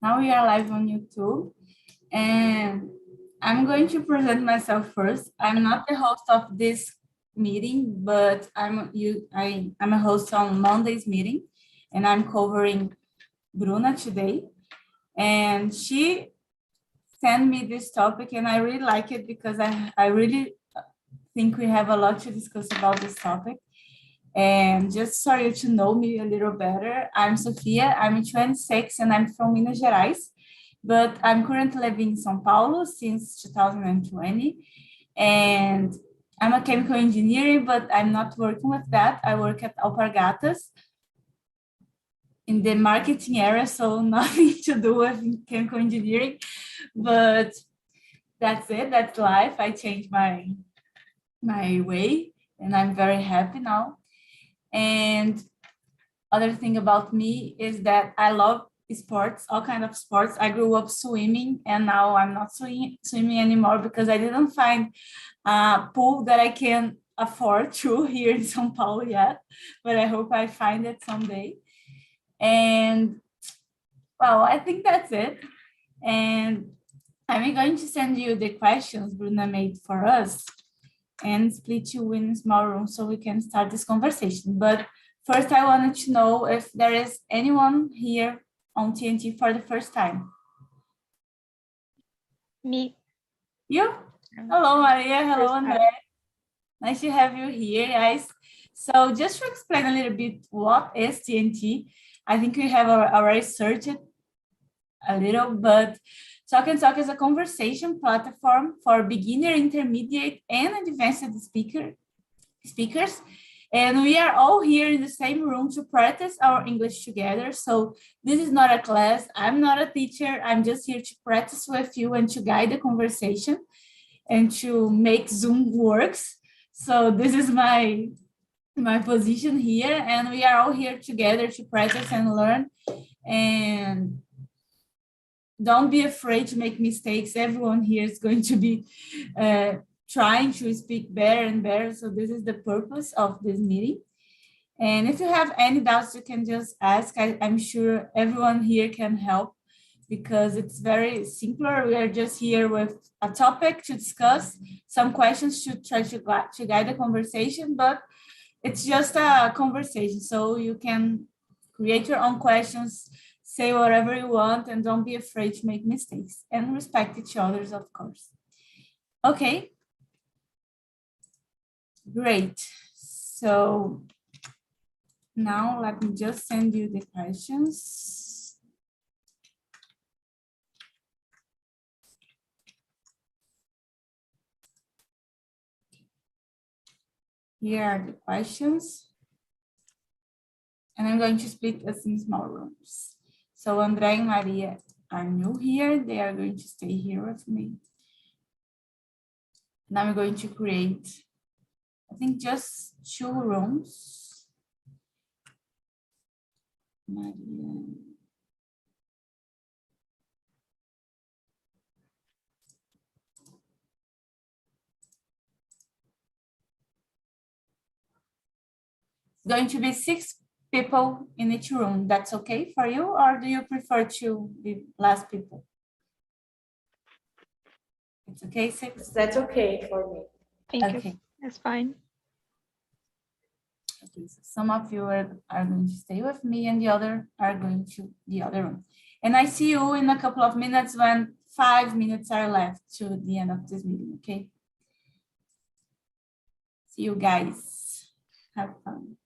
Now we are live on YouTube, and I'm going to present myself first. I'm not the host of this meeting, but I'm a host on Monday's meeting, and I'm covering Bruna today. And she sent me this topic, and I really like it because I really think we have a lot to discuss about this topic. And just so you to know me a little better, I'm Sofia, I'm 26 and I'm from Minas Gerais, but I'm currently living in São Paulo since 2020. And I'm a chemical engineer, but I'm not working with that. I work at Alpargatas in the marketing area, so nothing to do with chemical engineering, but that's it, that's life. I changed my way and I'm very happy now. And other thing about me is that I love sports, all kinds of sports. I grew up swimming and now I'm not swimming anymore because I didn't find a pool that I can afford to here in São Paulo yet, but I hope I find it someday. And well, I think that's it. And I'm going to send you the questions Bruna made for us and split you in small rooms so we can start this conversation. But first, I wanted to know if there is anyone here on TNT for the first time. Me. You? Hello, Maria. Hello, André. Nice to have you here, guys. So just to explain a little bit what is TNT, I think we have already searched it a little, but TALKNTALK is a conversation platform for beginner, intermediate, and advanced speakers. And we are all here in the same room to practice our English together. So this is not a class. I'm not a teacher. I'm just here to practice with you and to guide the conversation and to make Zoom works. So this is my position here. And we are all here together to practice and learn. And don't be afraid to make mistakes. Everyone here is going to be trying to speak better and better. So this is the purpose of this meeting. And if you have any doubts, you can just ask. I'm sure everyone here can help because it's very simpler. We are just here with a topic to discuss, some questions to try to guide the conversation, but it's just a conversation. So you can create your own questions, say whatever you want, and don't be afraid to make mistakes and respect each other's, of course. Okay. Great. So now let me just send you the questions. Here are the questions. And I'm going to split us in small rooms. So André and Maria are new here. They are going to stay here with me. Now I'm going to create, I think, just 2 rooms. Maria. It's going to be 6 people in each room. That's okay for you, or do you prefer to be less people? It's okay, 6? That's okay for me. Thank you. That's fine. Okay, so some of you are going to stay with me and the other are going to the other room. And I see you in a couple of minutes when 5 minutes are left to the end of this meeting, okay? See you guys. Have fun.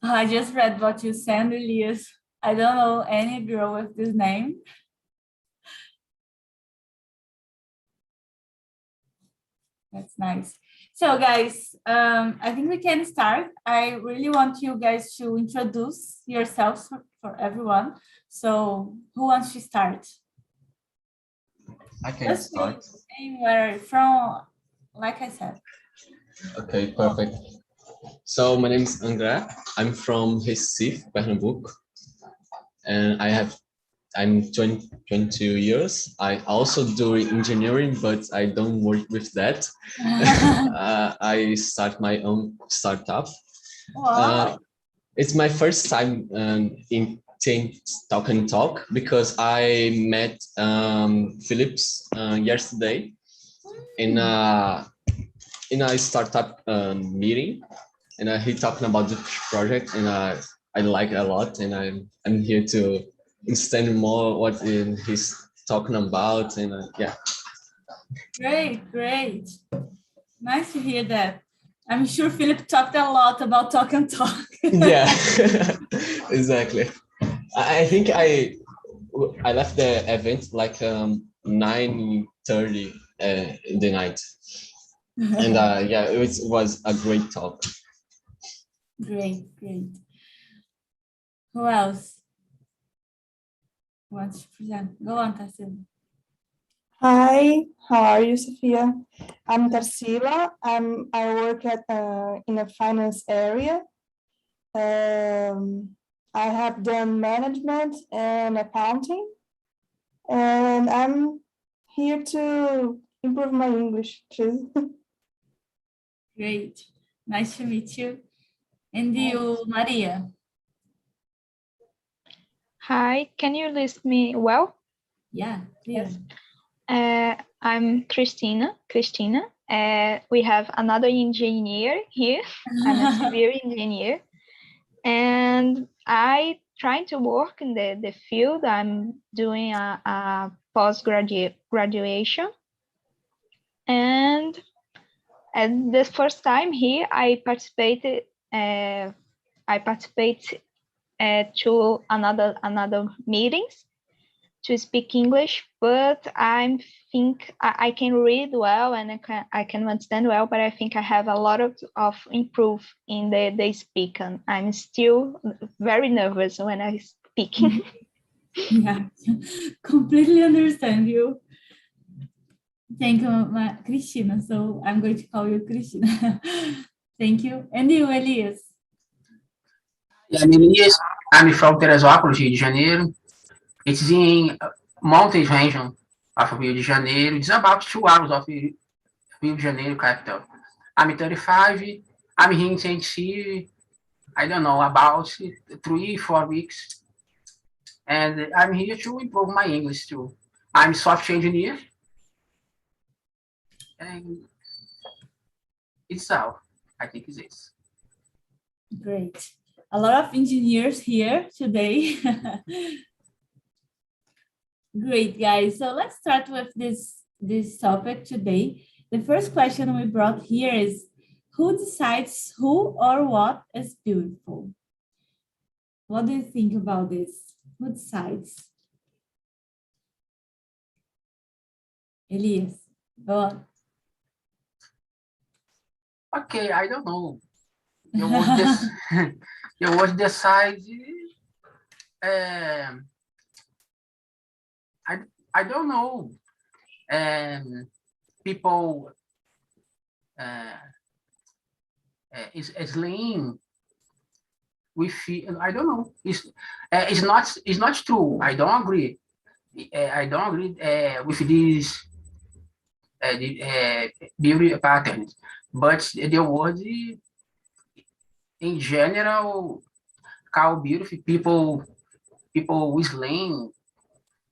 I just read what you sent, Elias. I don't know any girl with this name. That's nice. So guys, I think we can start. I really want you guys to introduce yourselves for everyone. So who wants to start? I can Just start. Where from, like I said. Okay, perfect. So my name is André. I'm from Recife, Pernambuco, and I'm 22 years. I also do engineering, but I don't work with that. I start my own startup. Wow. It's my first time in Talk and Talk because I met Phillips yesterday in a startup meeting, and he talking about the project, and I like it a lot, and I'm here to understand more what he's talking about, and yeah. Great. Nice to hear that. I'm sure Philip talked a lot about Talk and Talk. Yeah, exactly. I think I left the event like 9:30 in the night, and yeah, it was a great talk. Great. Who else wants to present? Go on, Tarsila. Hi, how are you, Sophia? I'm Tarsila. I work at in a finance area. I have done management and accounting, and I'm here to improve my English too. Great. Nice to meet you. And you, Maria? Hi, can you listen me well? Yeah, please. I'm Christina. We have another engineer here. I'm a civil engineer. And I trying to work in the field. I'm doing a graduation. And at the first time here, I participated to another meetings to speak English, but I think I can read well and I can understand well, but I think I have a lot of improve in the speak, and I'm still very nervous when I speak. Yeah, completely understand you. Thank you, Cristina. So I'm going to call you Cristina. Thank you. And you, Elias? I'm Elias. I'm from Teresópolis, Rio de Janeiro. It's in mountains region of Rio de Janeiro. It's about 2 hours of Rio de Janeiro capital. I'm 35. I'm here in St. City, I don't know, about 3-4 weeks. And I'm here to improve my English too. I'm software engineer. And it's all. I think it's this. Great. A lot of engineers here today. Great, guys. So let's start with this topic today. The first question we brought here is, who decides who or what is beautiful? What do you think about this? Who decides? Elias, go on. Okay, I don't know. You would decide. I don't know. People is lean. We feel. I don't know. It's not true. I don't agree. I don't agree with these beauty patterns. But the word in general call beautiful people with lean,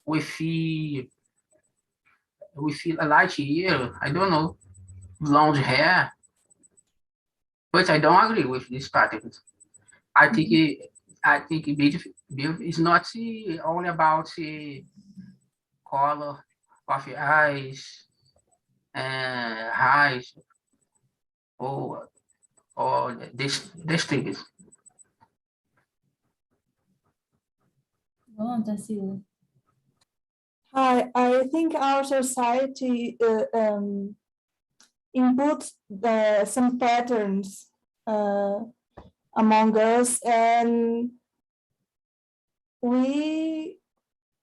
with a light hair, I don't know, blonde hair. But I don't agree with this pattern. I think beauty is not only about color of your eyes and eyes or these things. Go on, Tarsila. Hi, I think our society inputs some patterns among us, and we,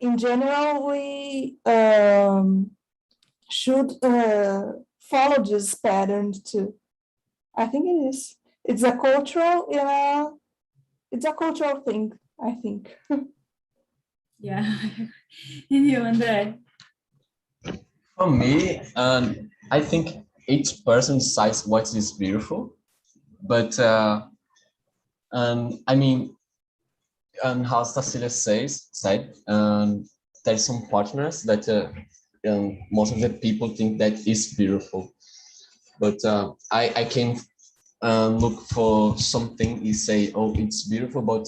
in general, we should follow this pattern too. I think it is. it's a cultural, it's a cultural thing, I think. Yeah. And you, Andre? For me, I think each person decides what is beautiful, but I mean, how Cecilia said, there's some partners that most of the people think that is beautiful, but I can look for something you say, oh, it's beautiful, but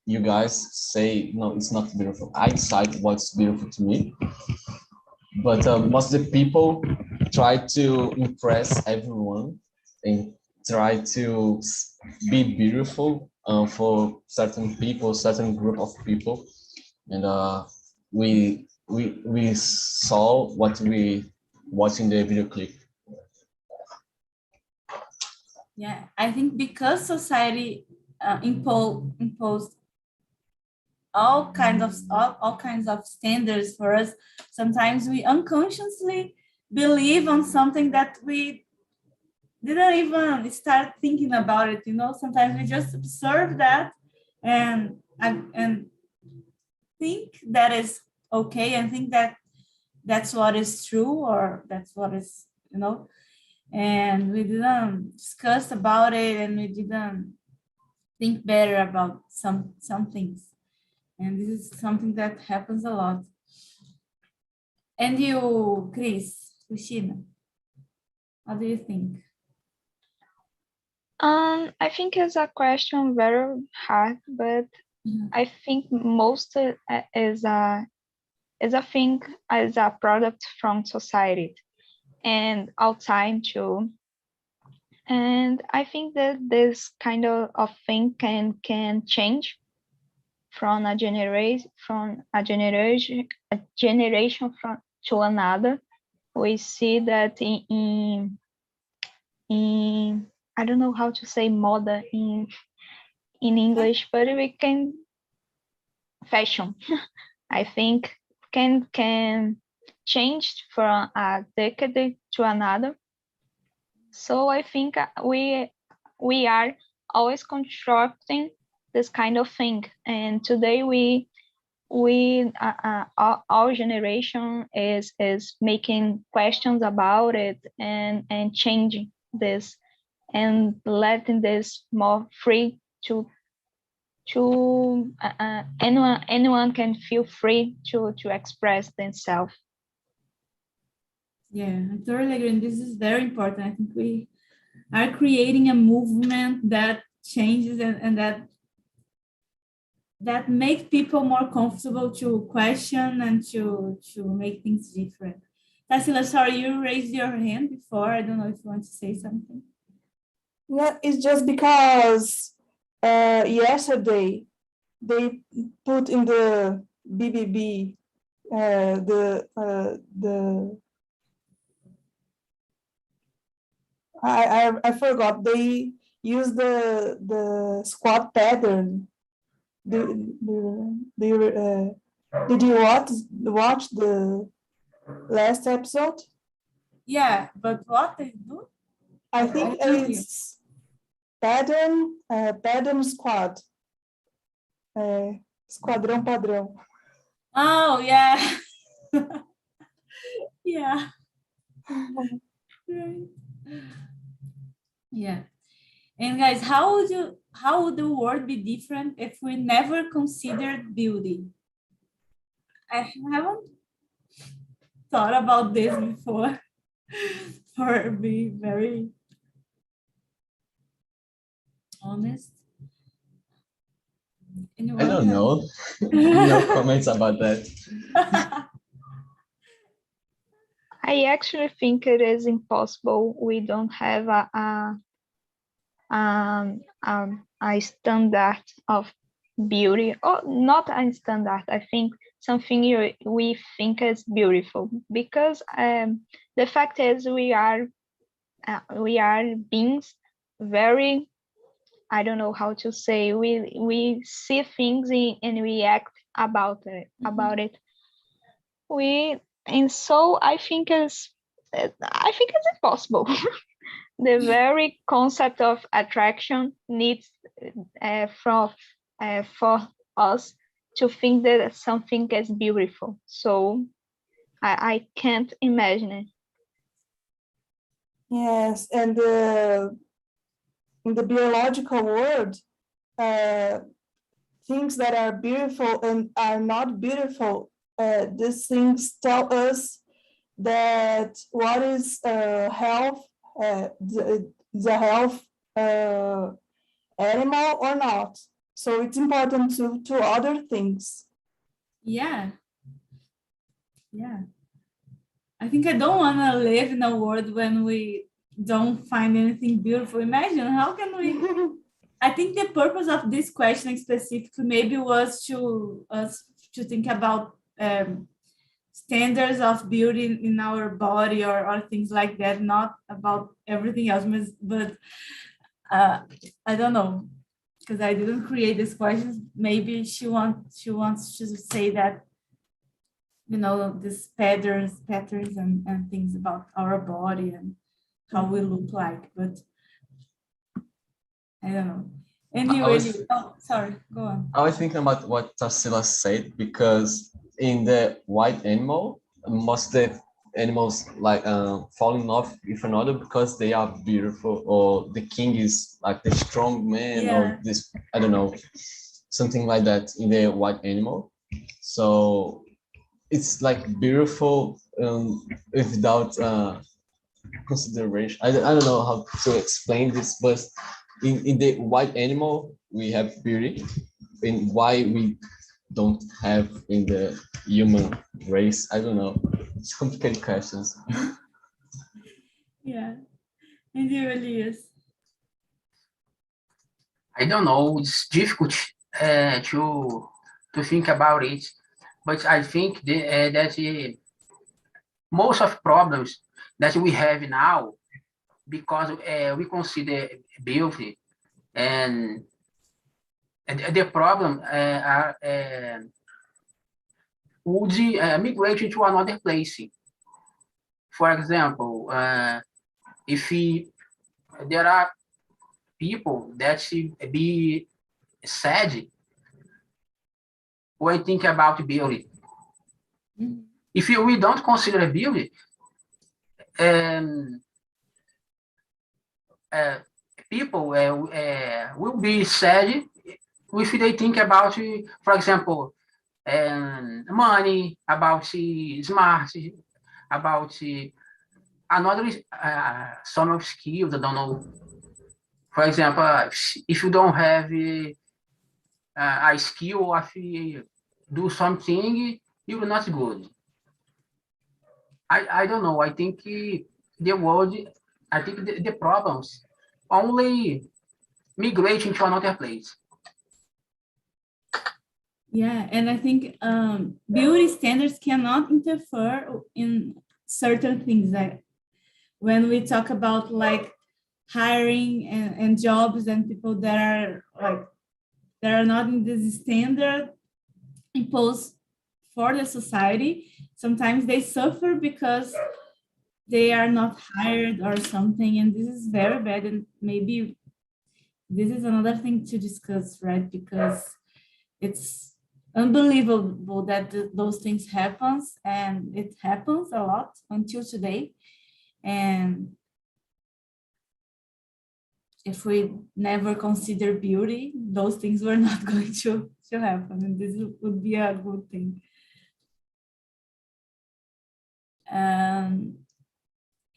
you guys say no, it's not beautiful. I decide what's beautiful to me, but most of the people try to impress everyone and try to be beautiful for certain people, certain group of people, and we saw what we watched in the video clip. Yeah, I think because society imposed all kinds of standards for us, sometimes we unconsciously believe on something that we didn't even start thinking about it. Sometimes we just observe that and think that is okay, and think that that's what is true, or that's what is, and we didn't discuss about it, and we didn't think better about some things. And this is something that happens a lot. And you, Cristina, what do you think? I think it's a question very hard, but I think most is a thing, as a product from society and outside too. And I think that this kind of thing can change from a generation to another. We see that in I don't know how to say moda in English, but we can fashion. I think can change from a decade to another. So I think we are always constructing this kind of thing, and today our generation is making questions about it and changing this and letting this more free to anyone can feel free to express themselves. Yeah, I totally agree. And this is very important. I think we are creating a movement that changes and that makes people more comfortable to question and to make things different. Tassila, sorry, you raised your hand before. I don't know if you want to say something. No, it's just because yesterday they put in the BBB I forgot, they use the squat pattern. Did you watch the last episode? Yeah, but what they do? I think it's pattern squad. Esquadrão padrão. Oh, yeah. Yeah. Right. Yeah. And guys, how would the world be different if we never considered beauty? I haven't thought about this before, for being very honest. Anyone I don't know. No comments about that. I actually think it is impossible. We don't have a standard of beauty, or not a standard. I think something we think is beautiful, because the fact is we are beings very, I don't know how to say, we see things and we act about it. And so I think it's impossible. The very concept of attraction needs for us to think that something is beautiful. So I can't imagine it. Yes, and in the biological world, things that are beautiful and are not beautiful, these things tell us that what is health, the health animal or not. So it's important to other things. Yeah. Yeah. I think I don't want to live in a world when we don't find anything beautiful. Imagine how can we? I think the purpose of this question specifically maybe was to us to think about standards of beauty in our body or things like that, not about everything else. But I don't know, because I didn't create these questions. Maybe she wants to say that, you know, these patterns and things about our body and how we look like, but I don't know. Anyway, sorry, go on. I was thinking about what Tarsila said, because in the white animal, most of the animals like fall in love with another because they are beautiful, or the king is like the strong man, or this, I don't know, something like that in the white animal. So it's like beautiful without consideration. I don't know how to explain this, but in the white animal we have beauty, and why we don't have in the human race, I don't know. It's complicated questions. Yeah, and it really is. I don't know. It's difficult to think about it, but I think that most of problems that we have now, because we consider beauty, and the problem would migrate to another place. For example, if there are people that be sad when think about beauty. Mm-hmm. If we don't consider beauty, people will be sad if they think about, for example, money, about smart, about another some of skills. I don't know. For example, if you don't have a skill of do something, you're not good. I don't know. I think the world, I think the problems only migrating to another place. Yeah, and I think beauty standards cannot interfere in certain things. Like when we talk about like hiring and jobs and people that are like that are not in this standard imposed for the society, sometimes they suffer because they are not hired or something, and this is very bad. And maybe this is another thing to discuss, right? Because it's unbelievable that those things happens, and it happens a lot until today. And if we never consider beauty, those things were not going to happen, and this would be a good thing.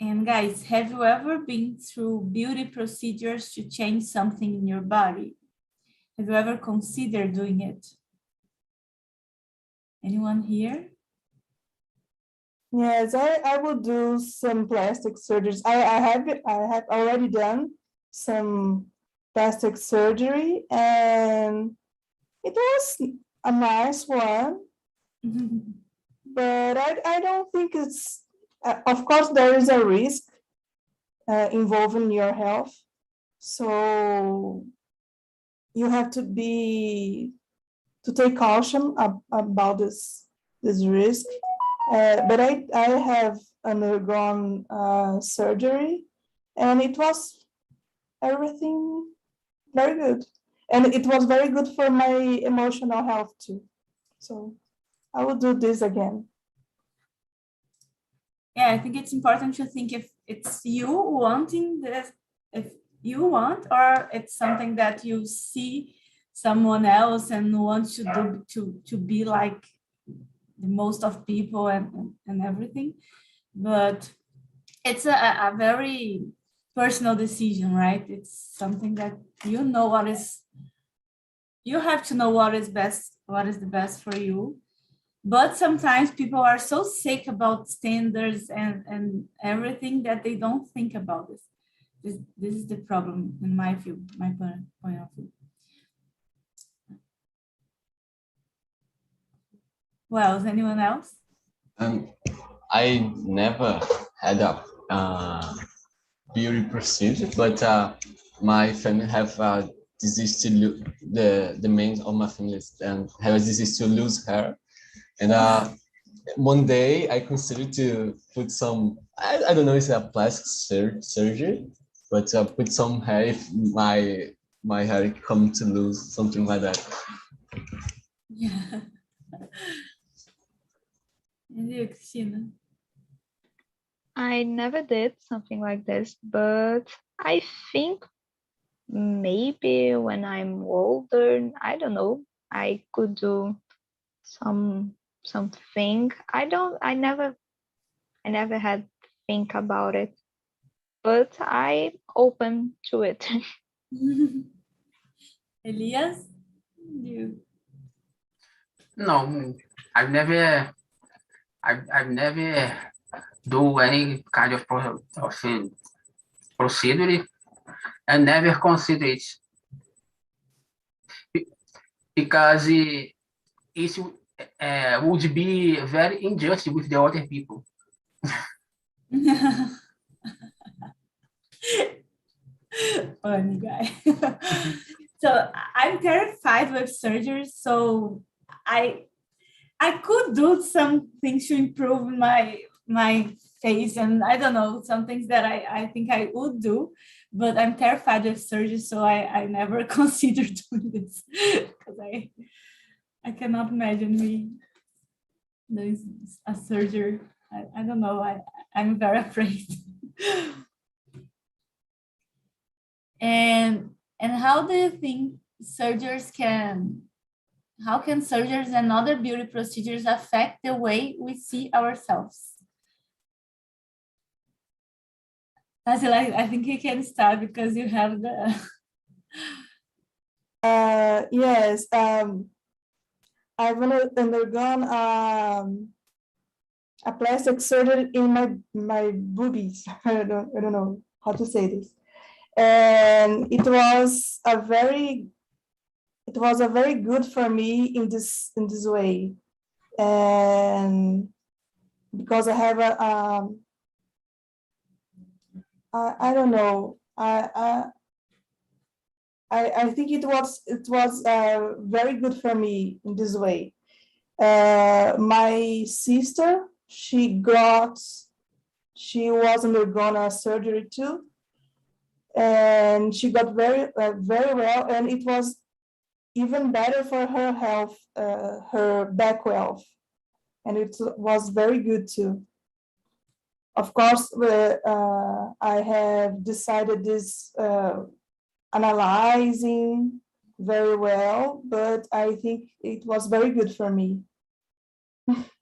And guys, have you ever been through beauty procedures to change something in your body? Have you ever considered doing it? Anyone here? Yes, I will do some plastic surgeries. I have already done some plastic surgery, and it was a nice one. But I don't think it's, of course, there is a risk involving your health. So you have to take caution about this risk. But I have undergone surgery, and it was everything very good. And it was very good for my emotional health too. So I will do this again. Yeah, I think it's important to think if it's you wanting this, if you want, or it's something that you see someone else and want to do to be like the most of people and everything. But it's a very personal decision, right? It's something that you know what is, you have to know what is best, what is the best for you. But sometimes people are so sick about standards and everything that they don't think about this. This is the problem in my view, my point of view. Well, is anyone else? I never had a beauty procedure, but my family have disease to the main of my family and have a disease to lose hair. And one day I considered to put some, I don't know if it's a plastic surgery, but put some hair if my hair come to lose, something like that. Yeah. And you, Christina? I never did something like this, but I think maybe when I'm older, I don't know, I could do something. I never had think about it, but I open to it. Elias? You? No, I've never do any kind of procedure and never consider it because it would be very unjust with the other people. Funny guy. So I'm terrified with surgery, so I could do some things to improve my face, and I don't know, some things that I think I would do, but I'm terrified of surgery, so I never considered doing this because I cannot imagine me doing a surgery. I don't know, I'm very afraid. And how do you think how can surgeries and other beauty procedures affect the way we see ourselves? Basil, I think you can start because you have the... Yes, I've undergone a plastic surgery in my boobies. I don't know how to say this. And it was a very good for me in this way, and because I have I don't know, I think it was very good for me in this way. My sister, she was undergone a surgery too, and she got very well, and it was even better for her health, her back health, and it was very good too. Of course, I have decided this analyzing very well, but I think it was very good for me.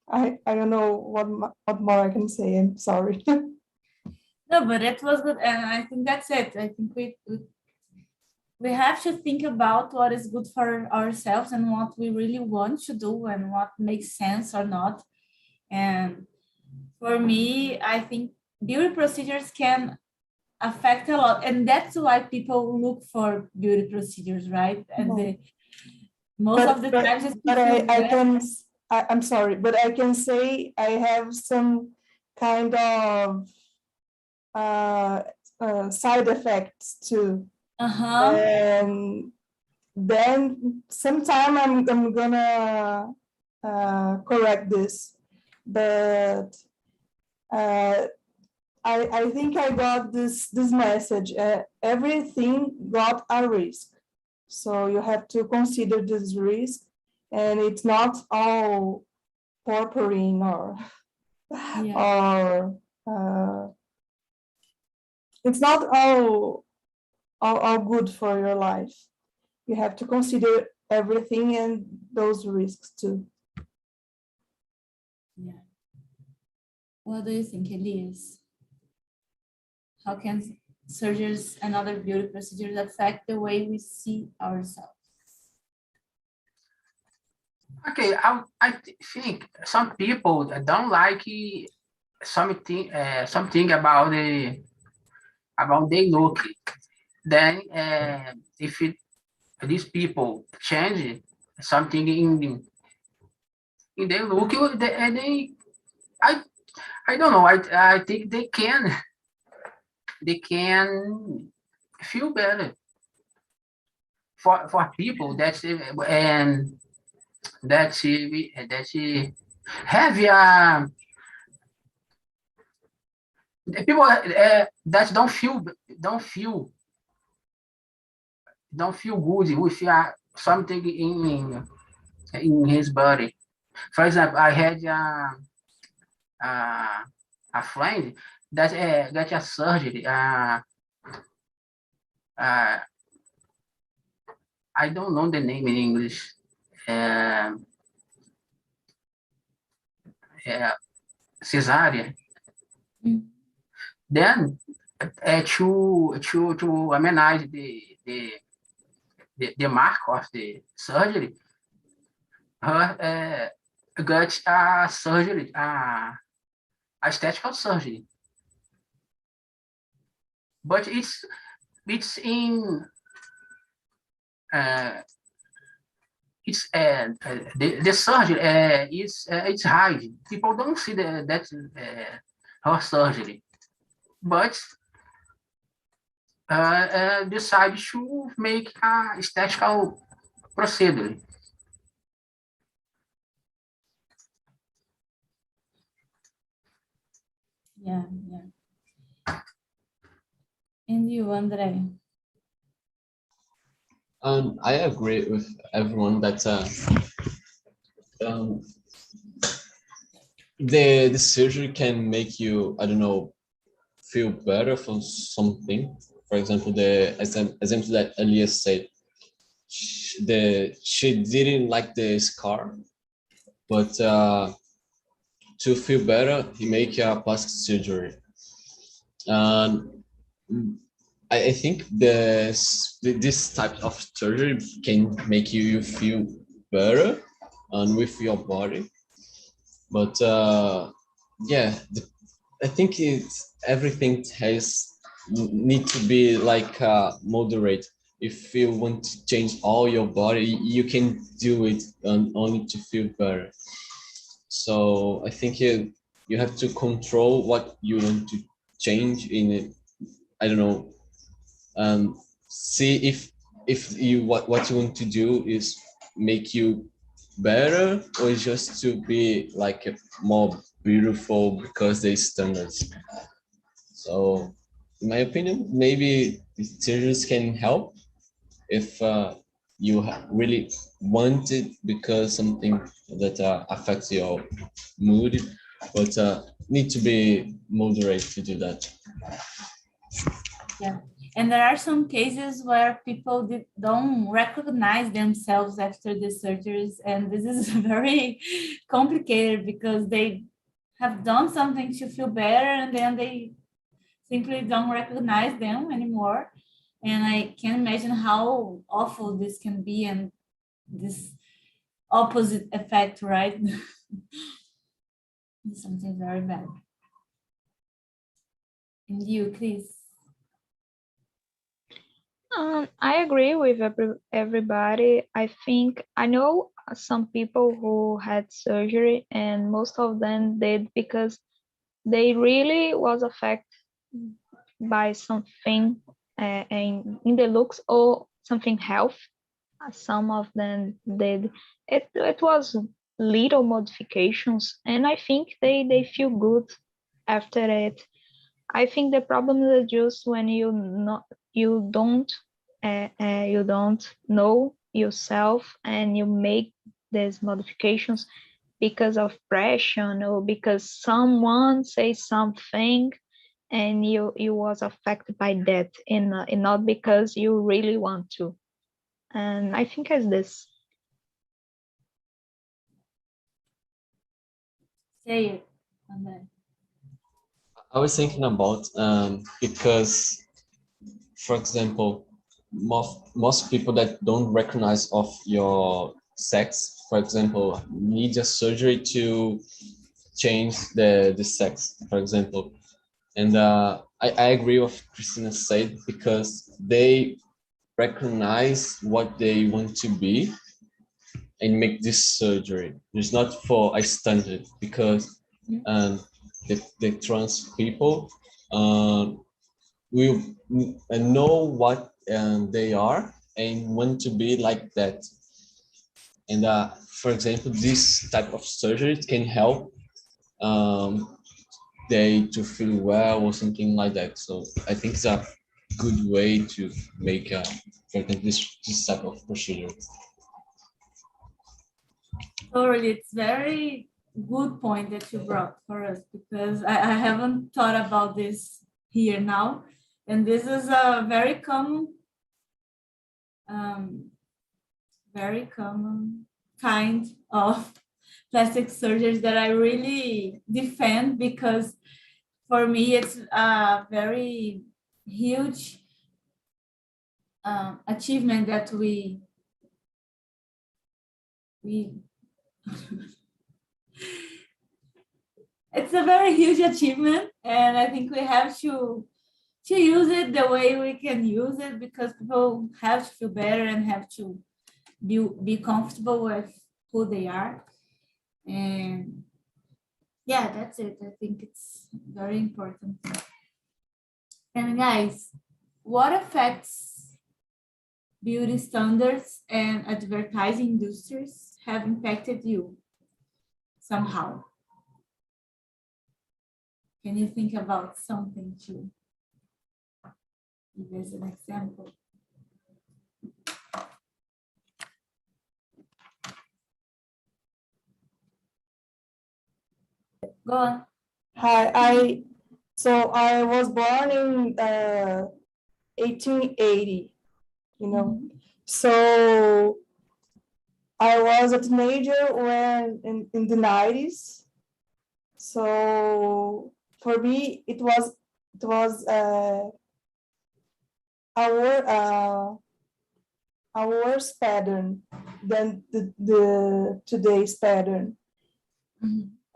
I don't know what more I can say. I'm sorry. No, but it was good, and I think that's it. I think we have to think about what is good for ourselves and what we really want to do and what makes sense or not. And for me, I think beauty procedures can affect a lot, and that's why people look for beauty procedures, right? And most of the times it's but I'm sorry, but I can say I have some kind of side effects too. And then sometime I'm gonna correct this, but I think I got this message. Everything got a risk. So you have to consider this risk, and it's not all purpuring or it's not all good for your life. You have to consider everything and those risks too. Yeah. What do you think, Elias? How can surgeries and other beauty procedures affect the way we see ourselves? Okay, I think some people don't like something about they look. Then if these people change something in their look, I don't know. I think they can feel better for people that and that have people that don't feel good with something in his body. For example, I had a friend that got a surgery. I don't know the name in English. Cesárea. Then to manage the mark of the surgery, her got a surgery, a aesthetical surgery. But it's in the surgery it's high. People don't see that her surgery, but decide to make a aesthetical procedure. Yeah. And you, Andre? I agree with everyone that the surgery can make you, I don't know, feel better for something. For example, the example that Elias said, she didn't like the scar, but to feel better, he make a plastic surgery. And I think this type of surgery can make you feel better and with your body. But yeah, I think everything need to be like moderate. If you want to change all your body, you can do it only to feel better. So I think you have to control what you want to change in it. I don't know. See if you what you want to do is make you better or just to be like more beautiful because they standards. So in my opinion, maybe these surgeries can help if you really want it because something that affects your mood, but need to be moderate to do that. Yeah. And there are some cases where people don't recognize themselves after the surgeries, and this is very complicated because they have done something to feel better and then they simply don't recognize them anymore. And I can imagine how awful this can be and this opposite effect, right? Something very bad. And you, please. I agree with everybody. I think I know some people who had surgery, and most of them did because they really was affected by something in the looks or something health. Some of them did. It was little modifications, and I think they feel good after it. I think the problem is just when you don't know yourself and you make these modifications because of pressure or because someone says something and you was affected by that and not because you really want to. And I think as this. Say it. André. I was thinking about because, for example, most people that don't recognize of your sex, for example, need a surgery to change the sex, for example. And I agree with Christina said, because they recognize what they want to be and make this surgery. It's not for a standard, because the trans people will know what they are and want to be like that. And for example, this type of surgery can help they to feel well or something like that. So I think it's a good way to make for example, this type of procedure. Totally, it's very good point that you brought for us, because I haven't thought about this here now, and this is a very common kind of plastic surgery that I really defend, because for me it's a very huge achievement that we it's a very huge achievement, and I think we have to use it the way we can use it, because people have to feel better and have to be comfortable with who they are. And yeah, that's it. I think it's very important. And guys, what affects beauty standards and advertising industries have impacted you somehow? Can you think about something to give us an example? Go on. Hi, I was born in 1880, you know. So I was a teenager when in the 90s. So for me, it was a worse pattern than the today's pattern.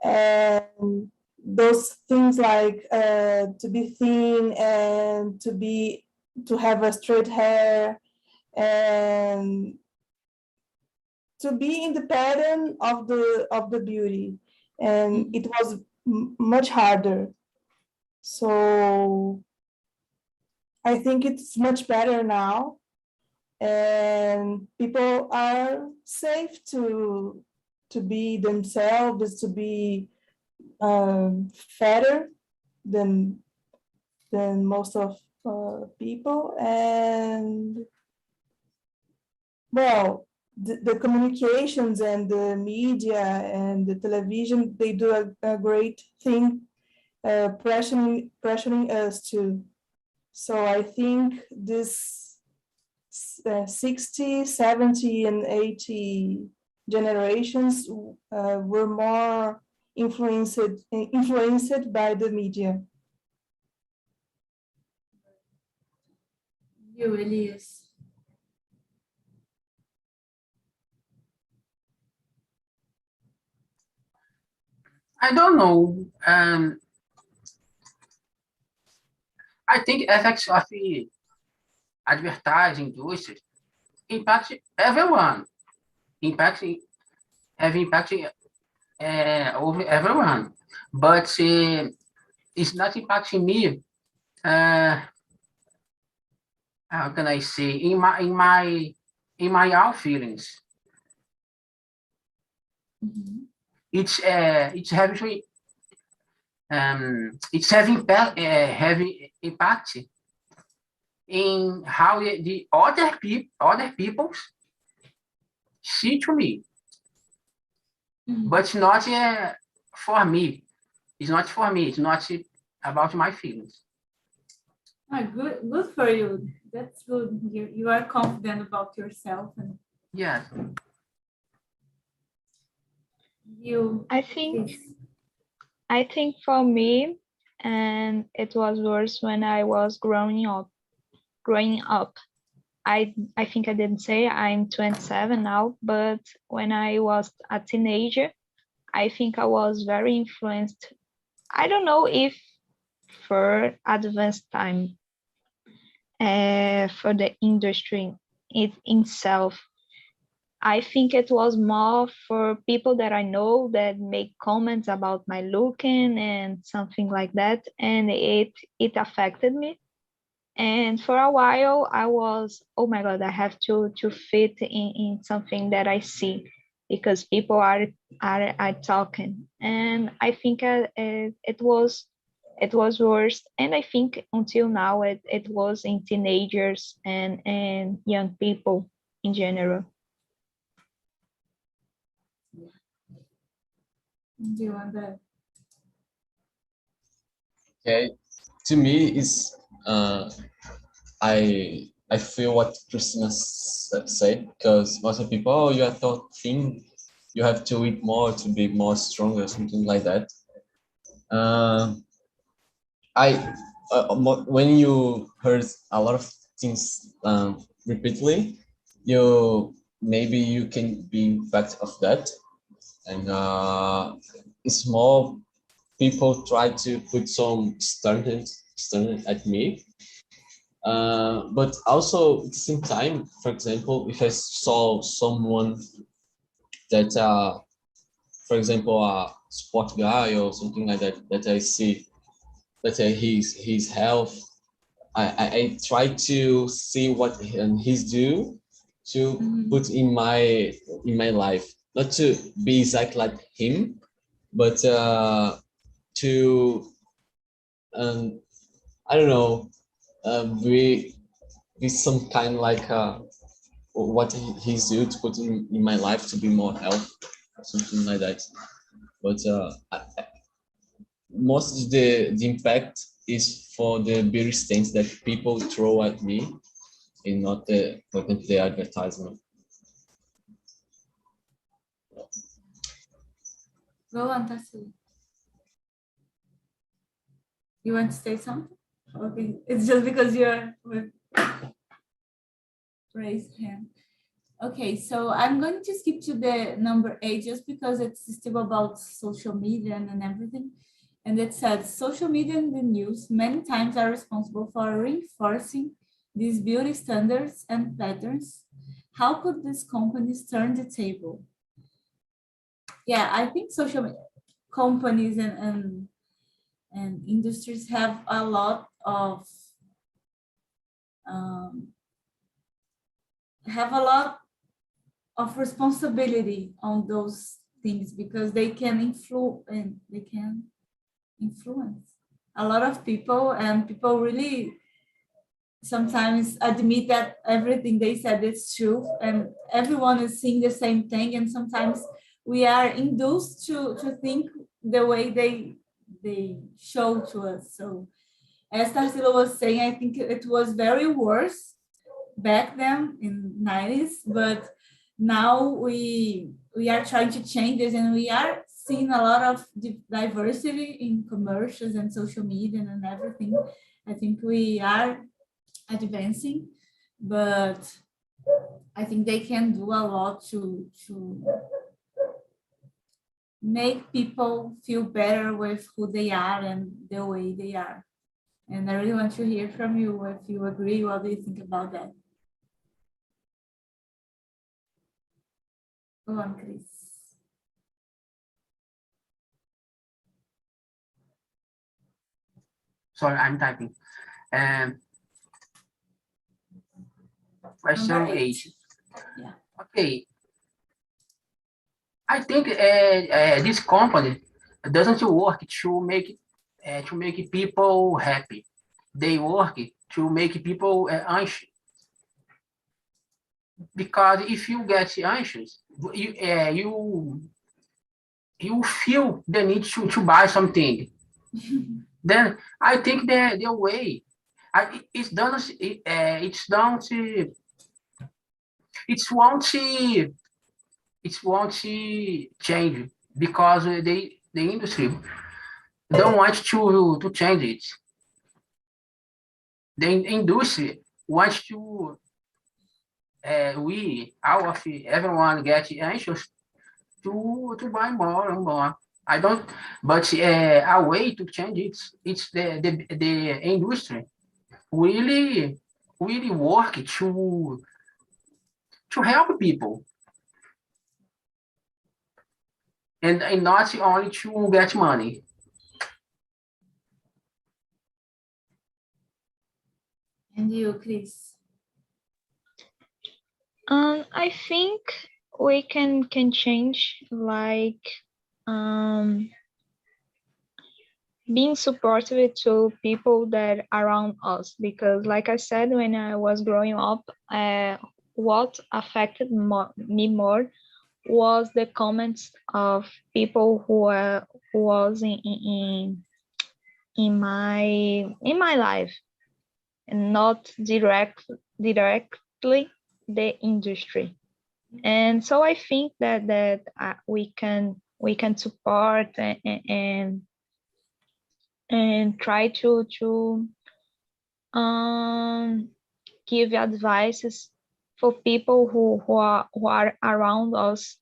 And those things like to be thin and to have a straight hair and to be in the pattern of the beauty, and it was much harder. So I think it's much better now, and people are safe to be themselves, to be fatter than most of people. And well, the communications and the media and the television, they do a great thing, pressuring us to. So I think this 60, 70, and 80 generations were more influenced by the media. You really is. I don't know. I think effects of the advertising industry impact everyone. Have impact over everyone, but it's not impacting me. How can I say, in my own feelings? It's having it's having impact in how the other people see to me, but not for me. It's not for me. It's not about my feelings. Good for you. That's good. You are confident about yourself, and Yes. I think for me, and it was worse when I was growing up. I think I didn't say I'm 27 now, but when I was a teenager, I think I was very influenced. I don't know if for advanced time for the industry itself. I think it was more for people that I know that make comments about my looking and something like that, and it affected me. And for a while, I was, oh my God, I have to fit in something that I see because people are talking. And I think it was worse. And I think until now, it was in teenagers and young people in general. do you want that? Okay, to me is I feel what Christina said, because most of people, oh, you are thought thin, you have to eat more to be more stronger, something like that. When you heard a lot of things repeatedly, maybe you can be impact of that, and small people try to put some standard at me. But also at the same time, for example, if I saw someone that, for example, a sport guy or something like that, that I see that his health, I try to see what he's do to put in my life, not to be exactly like him, but to I don't know, be some kind like what he's do to put in my life to be more health, something like that. But most of the impact is for the beauty stains that people throw at me, and not the advertisement. Go on, Tassi. You want to say something? Okay, it's just because you're with raised hand. Okay, so I'm going to skip to the number 8 just because it's still about social media and everything. And it says social media and the news many times are responsible for reinforcing these beauty standards and patterns. How could these companies turn the table? Yeah, I think social companies and industries have a lot of responsibility on those things because they can influence a lot of people, and people really sometimes admit that everything they said is true and everyone is seeing the same thing, and sometimes we are induced to think the way they show to us. So as Tarsila was saying, I think it was very worse back then in 90s, but now we are trying to change this, and we are seeing a lot of diversity in commercials and social media and everything. I think we are advancing, but I think they can do a lot to make people feel better with who they are and the way they are. And I really want to hear from you if you agree. What do you think about that? Go on, Chris. Sorry, I'm typing. Question Number 8. Yeah. Okay. I think this company doesn't work to make to make people happy. They work to make people anxious. Because if you get anxious, you feel the need to buy something. Then I think the way it's done it won't change because the industry don't want to change it. The industry wants to all of everyone get anxious to buy more and more. I don't, but a way to change it's the industry really work to help people and not only to get money. And you, Chris? I think we can change, like being supportive to people that are around us, because like I said, when I was growing up, what affected me more was the comments of people who was in my life, and not directly the industry. And so I think that we can support and try to give advices for people who are around us,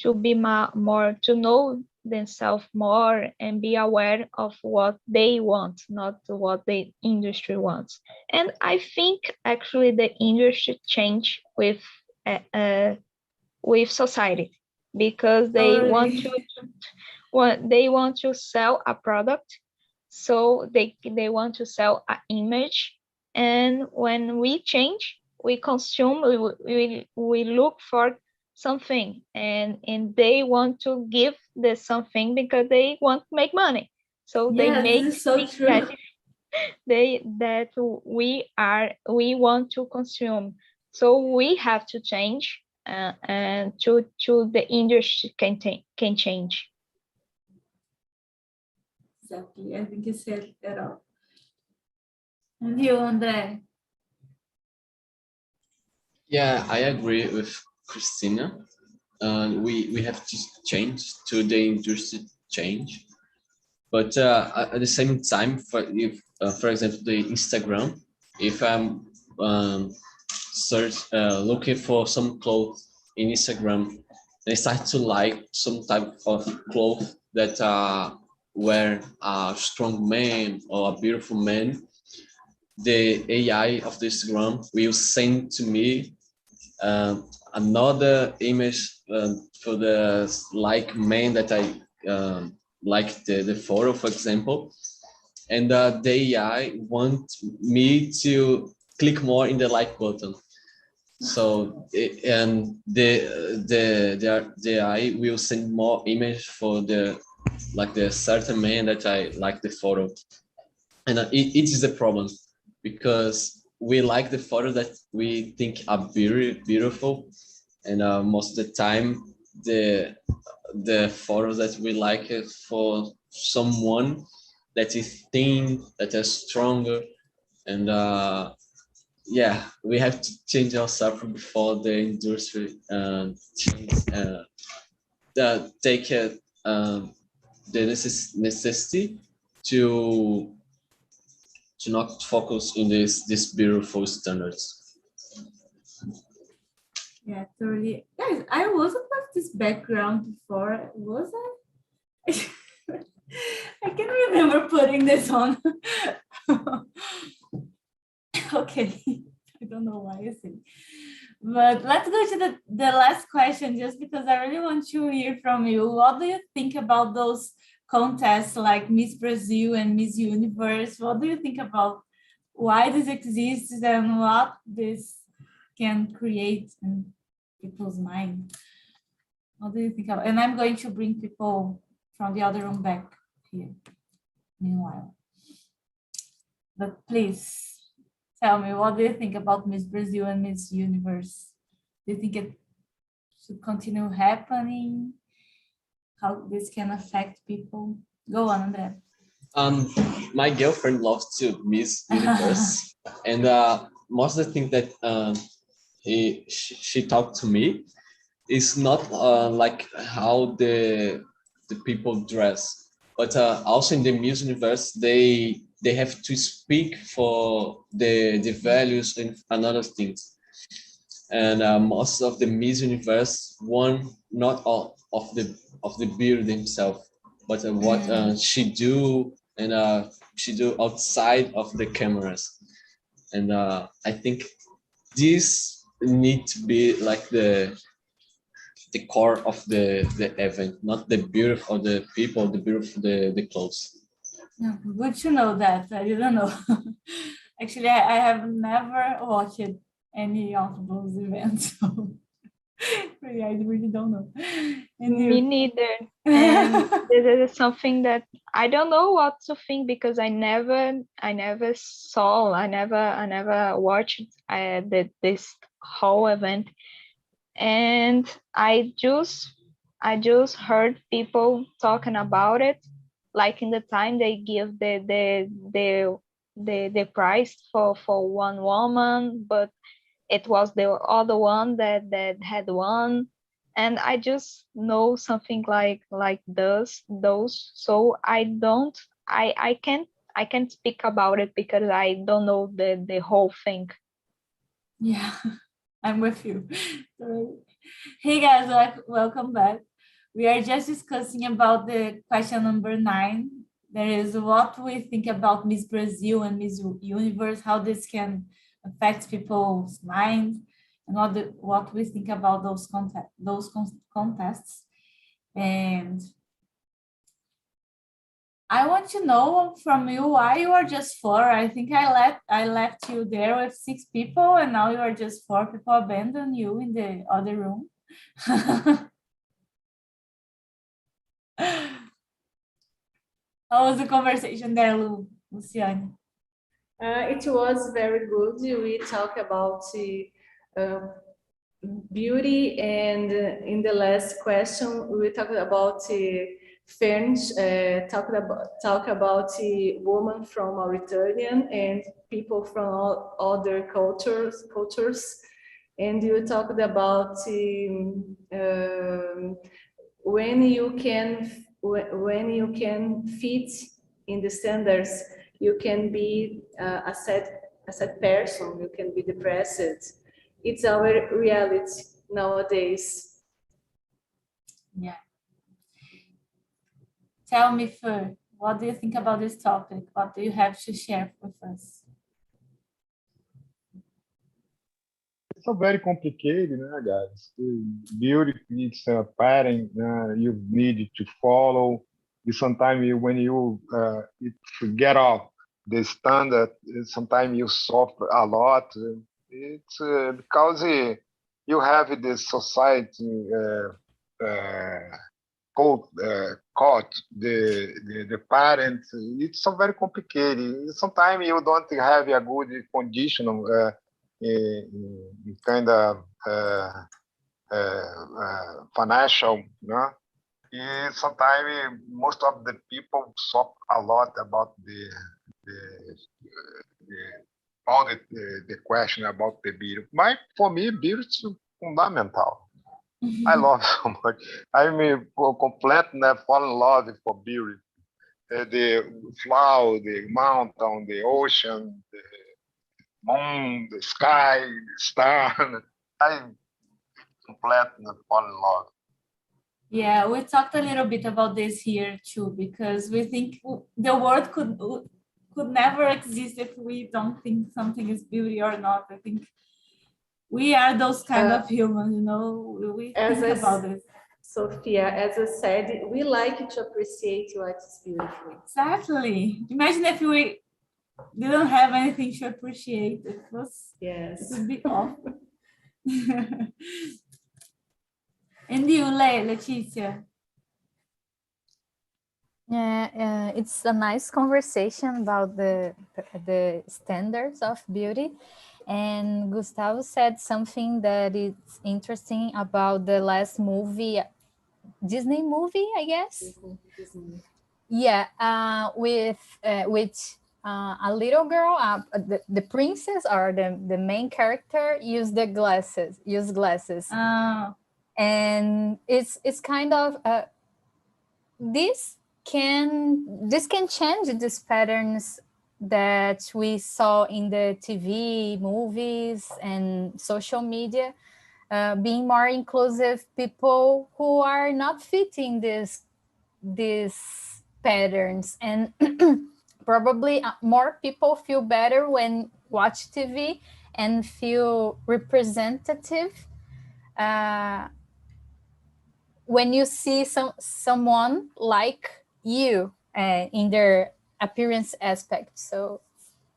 to be more, to know themselves more and be aware of what they want, not what the industry wants. And I think actually the industry change with society, because they want to sell a product, so they want to sell an image. And when we change, we consume, we look for something, and they want to give the something because they want to make money. So they make this is so true. that we want to consume. So we have to change, and to the industry can change. Exactly. I think you said that all. And you, Andre? Yeah, I agree with Christina. We have to change to the industry change, but at the same time, for example, the Instagram, if I'm looking for some clothes in Instagram, and I start to like some type of clothes that wear a strong man or a beautiful man, the AI of the Instagram will send to me another image for the like man that I like the photo, for example, and the AI want me to click more in the like button. So and the AI will send more image for the certain man that I like the photo, and it is the problem, because we like the photos that we think are very beautiful, and most of the time the photos that we like is for someone that is thin, that is stronger, and yeah, we have to change ourselves before the industry change, take the necessity to not focus in this beautiful standards. Yeah, totally. Guys, I wasn't with this background before, was I? I can't remember putting this on. Okay, I don't know why I say. But let's go to the last question, just because I really want to hear from you. What do you think about those contests like Miss Brazil and Miss Universe? What do you think about why this exists and what this can create in people's mind? What do you think about? And I'm going to bring people from the other room back here. meanwhile. But please tell me, what do you think about Miss Brazil and Miss Universe? Do you think it should continue happening? How this can affect people? Go on, André. My girlfriend loves to Miss Universe, and most of the thing that she talked to me is not like how the people dress, but also in the Miss Universe they have to speak for the values and another things. And most of the Miss Universe won not all of the beauty themselves, but what she do and she do outside of the cameras. And I think this need to be like the core of the event, not the beauty of the people, the beauty of the clothes. Yeah, good to know that. I didn't know. Actually, I have never watched any of those events. So really, I really don't know. And Me neither. And this is something that I don't know what to think, because I never watched this whole event, and I just heard people talking about it, like in the time they give the prize for one woman, but it was the other one that had won. And I just know something like those. So I can't speak about it because I don't know the whole thing. yeah, I'm with you. Hey guys, welcome back. We are just discussing about the question number 9. There is what we think about Miss Brazil and Miss Universe, how this can affect people's minds, and what we think about those contests. And I want to know from you why you are just 4. I think I left you there with 6 people, and now you are just 4 people abandon you in the other room. How was the conversation there, Luciane? It was very good. We talk about beauty, and in the last question we talked about French, talk about women from Mauritania and people from other cultures, and you talked about when you can fit in the standards, you can be a sad person, you can be depressed. It's our reality nowadays. Yeah. Tell me, Fer, what do you think about this topic? What do you have to share with us? It's very complicated, guys? Beauty needs a pattern you need to follow. Sometimes when you get off the standard, sometimes you suffer a lot. It's because you have this society caught the parents. It's so very complicated. Sometimes you don't have a good condition in kind of financial, sometimes most of the people suffer a lot about all the question about the beauty. But for me, beauty is fundamental. I love so much. I mean, completely fall in love for beauty. The flower, the mountain, the ocean, the moon, the sky, the star. I completely fall in love. Yeah, we talked a little bit about this here too, because we think the world could never exist if we don't think something is beauty or not. I think we are those kind of humans, we think about it. Sophia, as I said, we like to appreciate what is beautiful. Exactly. Imagine if we didn't have anything to appreciate. It would be awful. And you, Leticia? Yeah, it's a nice conversation about the standards of beauty. And Gustavo said something that is interesting about the last movie, Disney movie, I guess. Yeah, with which a little girl, the princess or the main character use glasses, and it's kind of this can change these patterns that we saw in the TV, movies, and social media, being more inclusive people who are not fitting these patterns, and probably more people feel better when watch TV and feel representative when you see someone like you in their appearance aspect. So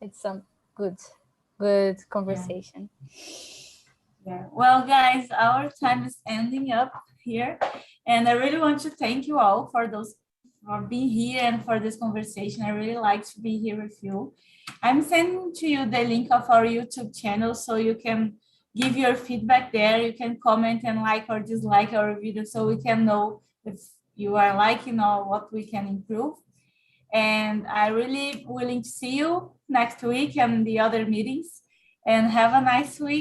it's some good conversation. Yeah. Well, guys, our time is ending up here, and I really want to thank you all for being here and for this conversation. I really like to be here with you. I'm sending to you the link of our YouTube channel so you can give your feedback there. You can comment and like or dislike our video so we can know if you are liking or what we can improve. And I'm really willing to see you next week and the other meetings. And have a nice week.